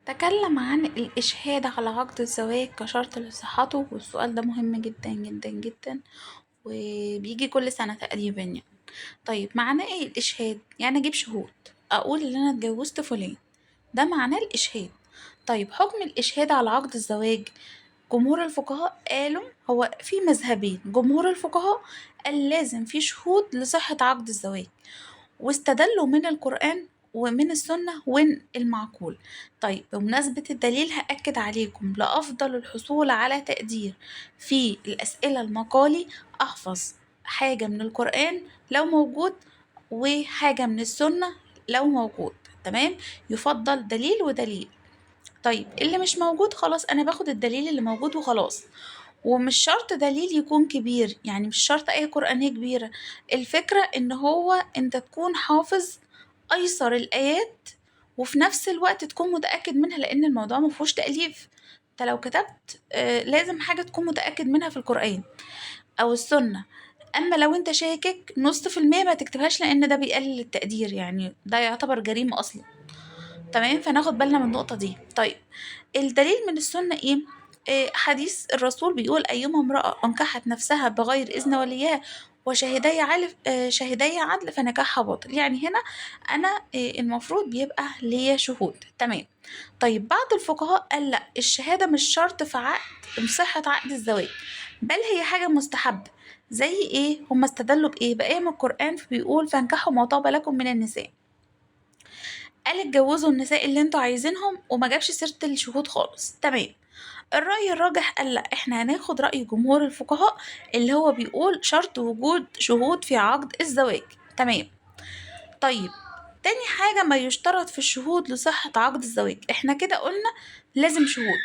تكلم عن الإشهاد على عقد الزواج كشرط لصحته، والسؤال ده مهم جدا جدا جدا، وبيجي كل سنة تقريبا يعني. طيب معناه ايه الإشهاد؟ يعني أجيب شهود أقول إن أنا اتجوزت فلان، ده معناه الإشهاد. طيب حكم الإشهاد على عقد الزواج، جمهور الفقهاء قالوا هو في مذهبين. جمهور الفقهاء قال لازم في شهود لصحة عقد الزواج، واستدلوا من القرآن ومن السنة ومن المعقول. طيب بمناسبة الدليل هأكد عليكم لأفضل الحصول على تقدير في الأسئلة المقالي، أحفظ حاجة من القرآن لو موجود وحاجة من السنة لو موجود. تمام، يفضل دليل ودليل. طيب اللي مش موجود خلاص أنا باخد الدليل اللي موجود وخلاص. ومش شرط دليل يكون كبير، يعني مش شرط آية قرآنية كبيرة. الفكرة إن هو أنت تكون حافظ أيسر الآيات، وفي نفس الوقت تكون متأكد منها، لأن الموضوع مفهوش تأليف. انت لو كتبت لازم حاجة تكون متأكد منها في القرآن أو السنة. أما لو أنت شاكك نص في المية ما تكتبهاش، لأن ده بيقلل التقدير، يعني ده يعتبر جريمة أصلا. تمام، فناخد بالنا من النقطة دي. طيب الدليل من السنة إيه؟ حديث الرسول بيقول أيما امرأة أنكحت نفسها بغير إذن وليها وشهدي عدل شهدي عدل فنكاحها باطل. يعني هنا أنا المفروض بيبقى ليا شهود. تمام. طيب بعض الفقهاء قال لا، الشهادة مش شرط في صحة عقد الزواج، بل هي حاجة مستحبة. زي إيه؟ هم استدلوا بإيه؟ بآية من القرآن بيقول فانكحوا ما طاب لكم من النساء. قال اتجوزوا النساء اللي انتوا عايزينهم، وما جابش سيرة الشهود خالص. تمام. الرأي الراجح قال لا، احنا هناخد رأي جمهور الفقهاء اللي هو بيقول شرط وجود شهود في عقد الزواج. تمام. طيب تاني حاجة ما يشترط في الشهود لصحة عقد الزواج، احنا كده قلنا لازم شهود.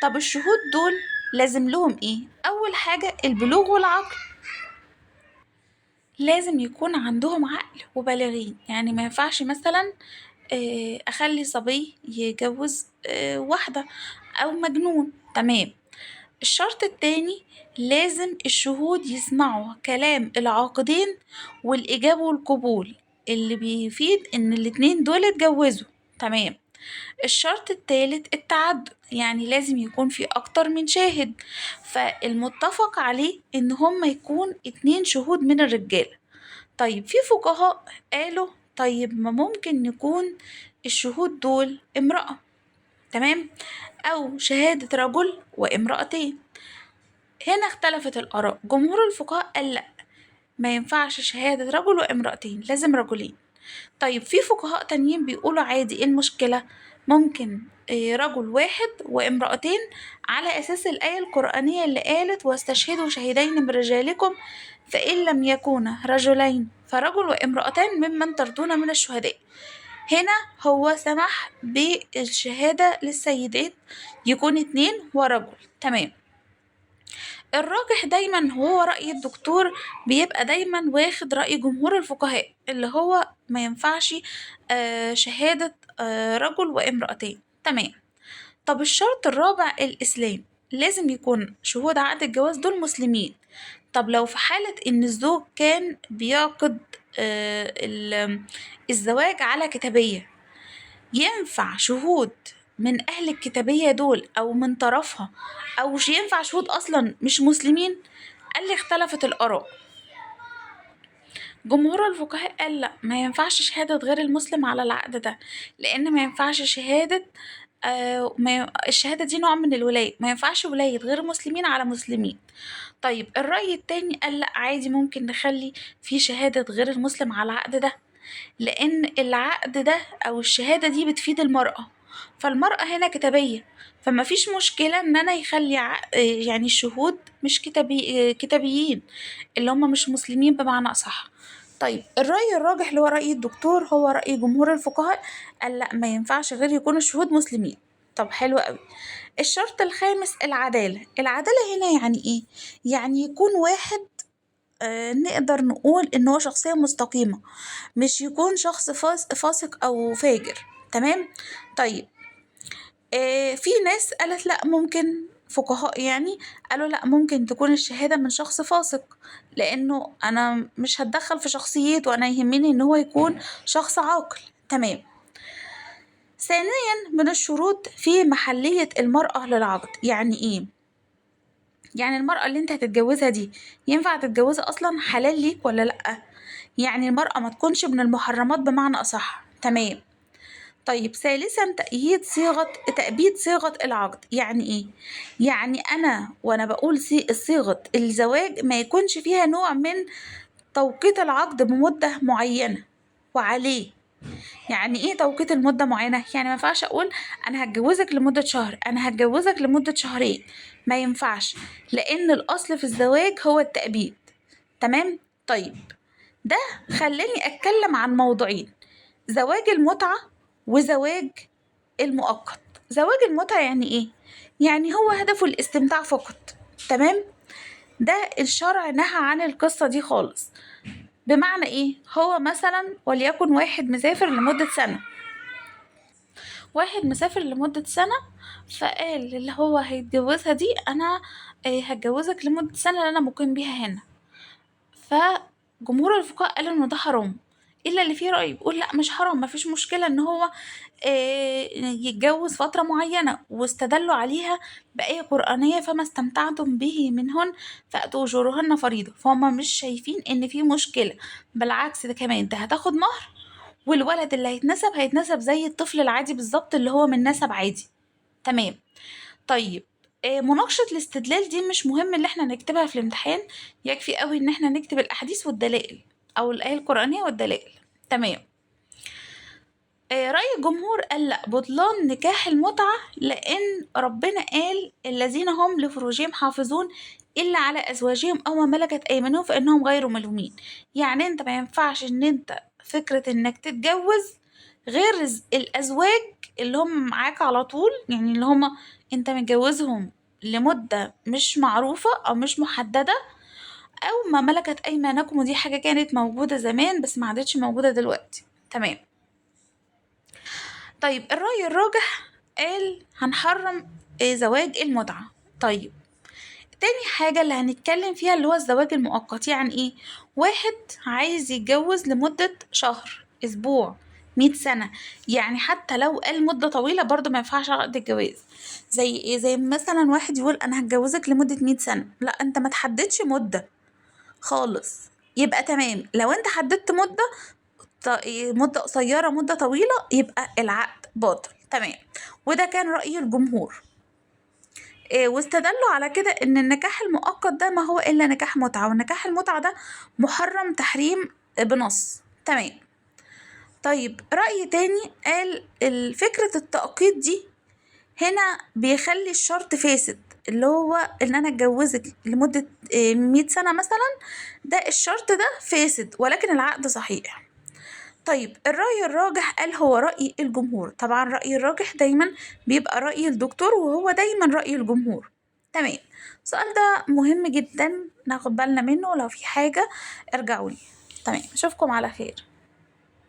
طب الشهود دول لازم لهم ايه؟ اول حاجة البلوغ والعقل، لازم يكون عندهم عقل وبالغين. يعني ما ينفعش مثلا اخلي صبي يجوز واحدة او مجنون. تمام. الشرط التاني لازم الشهود يسمعوا كلام العاقدين والإجابة والقبول، اللي بيفيد إن الاتنين دول اتجوزوا. تمام. الشرط التالت التعدد، يعني لازم يكون في أكتر من شاهد، فالمتفق عليه إن هما يكون 2 شهود من الرجالة. طيب في فقهاء قالوا طيب ما ممكن نكون الشهود دول امرأة. تمام، أو شهادة رجل وامرأتين. هنا اختلفت الآراء. جمهور الفقهاء قال لأ، ما ينفعش شهادة رجل وامرأتين، لازم رجلين. طيب في فقهاء تانيين بيقولوا عادي، ايه المشكلة؟ ممكن رجل واحد وامرأتين، على أساس الآية القرآنية اللي قالت واستشهدوا شهيدين من رجالكم فإن لم يكونا رجلين فرجل وامرأتان ممن ترضون من الشهداء. هنا هو سمح بالشهادة للسيدات يكون 2 ورجل. تمام. الراجح دايما هو رأي الدكتور، بيبقى دايما واخد رأي جمهور الفقهاء اللي هو ما ينفعش شهادة رجل وامرأتين. تمام. طب الشرط الرابع الإسلام، لازم يكون شهود عقد الجواز دول مسلمين. طب لو في حالة إن الزوج كان بيعقد الزواج على كتابية، ينفع شهود من أهل الكتابية دول أو من طرفها، أو مش ينفع شهود أصلا مش مسلمين؟ قال لي اختلفت الآراء. جمهور الفقهاء قال لا، ما ينفعش شهادة غير المسلم على العقد ده، لأن ما ينفعش شهادة الشهادة دي نوع من الولاية، ما ينفعش ولاية غير مسلمين على مسلمين. طيب الرأي التاني قال لا، عادي ممكن نخلي في شهادة غير المسلم على العقد ده، لأن العقد ده أو الشهادة دي بتفيد المرأة، فالمرأة هنا كتابية، فما فيش مشكلة إن أنا يخلي يعني الشهود مش كتابيين، اللي هم مش مسلمين بمعنى أصح. طيب الرأي الراجح اللي هو رأي الدكتور هو رأي جمهور الفقهاء، قال لأ، ما ينفعش غير يكون الشهود مسلمين. طب حلو قوي. الشرط الخامس العدالة. العدالة هنا يعني إيه؟ يعني يكون واحد نقدر نقول إن هو شخصية مستقيمة، مش يكون شخص فاسق أو فاجر. تمام. طيب في ناس قالت لأ، ممكن فقهاء يعني قالوا لأ، ممكن تكون الشهادة من شخص فاسق، لأنه أنا مش هتدخل في شخصيته، أنا يهمني إن هو يكون شخص عاقل. تمام. ثانيا من الشروط في محلية المرأة للعقد. يعني ايه؟ يعني المرأة اللي انت هتتجوزها دي ينفع تتجوزها اصلا، حلال ليك ولا لأ؟ يعني المرأة ما تكونش من المحرمات بمعنى اصح. تمام. طيب ثالثا تأبيد صيغة العقد. يعني ايه؟ يعني انا وانا بقول صيغة الزواج ما يكونش فيها نوع من توقيت العقد بمدة معينة وعليه. يعني ايه توقيت المدة معينة؟ يعني ما ينفعش اقول انا هتجوزك لمدة شهر، انا هتجوزك لمدة شهرين، ما ينفعش، لان الاصل في الزواج هو التأبيد. تمام. طيب ده خلاني اتكلم عن موضوعين: زواج المتعة وزواج المؤقت. زواج المتعة يعني ايه؟ يعني هو هدفه الاستمتاع فقط. تمام. ده الشرع نهى عن القصة دي خالص. بمعنى ايه؟ هو مثلا وليكن واحد مسافر لمدة سنة، واحد مسافر لمدة سنة، فقال اللي هو هيتجوزها دي انا هتجوزك لمدة سنة اللي انا مقيم بيها هنا. فجمهور الفقهاء قالوا انه ده حرام، الا اللي فيه رأي بيقول لا مش حرام، مفيش مشكلة ان هو يتجوز فترة معينة، واستدلوا عليها بآية قرآنية: فما استمتعتم به منهن فأتوا أجورهن فريضة. فهم مش شايفين ان في مشكلة، بالعكس ده كمان انت هتاخد مهر، والولد اللي هيتنسب زي الطفل العادي بالظبط اللي هو من نسب عادي. تمام. طيب مناقشة الاستدلال دي مش مهم اللي احنا نكتبها في الامتحان، يكفي قوي ان احنا نكتب الأحاديث والدلائل أو الآية القرآنية والدلائل. تمام. رأي الجمهور قال لأ، بطلان نكاح المتعة، لأن ربنا قال الذين هم لفروجهم حافظون إلا على أزواجهم أو ما ملكت أيمانهم فإنهم غير ملومين. يعني أنت ما ينفعش إن أنت فكرة إنك تتجوز غير الأزواج اللي هم معاك على طول، يعني اللي هم أنت متجوزهم لمدة مش معروفة أو مش محددة، أو ما ملكت أيمانكم، ودي حاجة كانت موجودة زمان بس ما عادتش موجودة دلوقتي. تمام. طيب الرأي الراجح قال هنحرم زواج المتعة. طيب تاني حاجة اللي هنتكلم فيها اللي هو الزواج المؤقت. يعني ايه؟ واحد عايز يتجوز لمدة شهر، اسبوع، 100 سنة. يعني حتى لو قال مدة طويلة برضه ما ينفعش عقد الجواز. زي ايه؟ زي مثلا واحد يقول انا هتجوزك لمدة 100 سنة، لا انت ما تحددش مدة خالص. يبقى تمام. لو انت حددت مدة قصيرة مدة طويلة يبقى العقد باطل. تمام. وده كان رأي الجمهور. واستدلوا على كده ان النكاح المؤقت ده ما هو الا نكاح متعة، والنكاح المتعة ده محرم تحريم بنص. تمام. طيب رأي تاني قال فكرة التأقيت دي هنا بيخلي الشرط فاسد، اللي هو ان انا اتجوزك لمدة 100 سنة مثلا، ده الشرط ده فاسد ولكن العقد صحيح. طيب الرأي الراجح قال هو رأي الجمهور. طبعا رأي الراجح دايما بيبقى رأي الدكتور، وهو دايما رأي الجمهور. تمام. السؤال ده مهم جدا ناخد بالنا منه، لو في حاجة ارجعوا لي. تمام، اشوفكم على خير.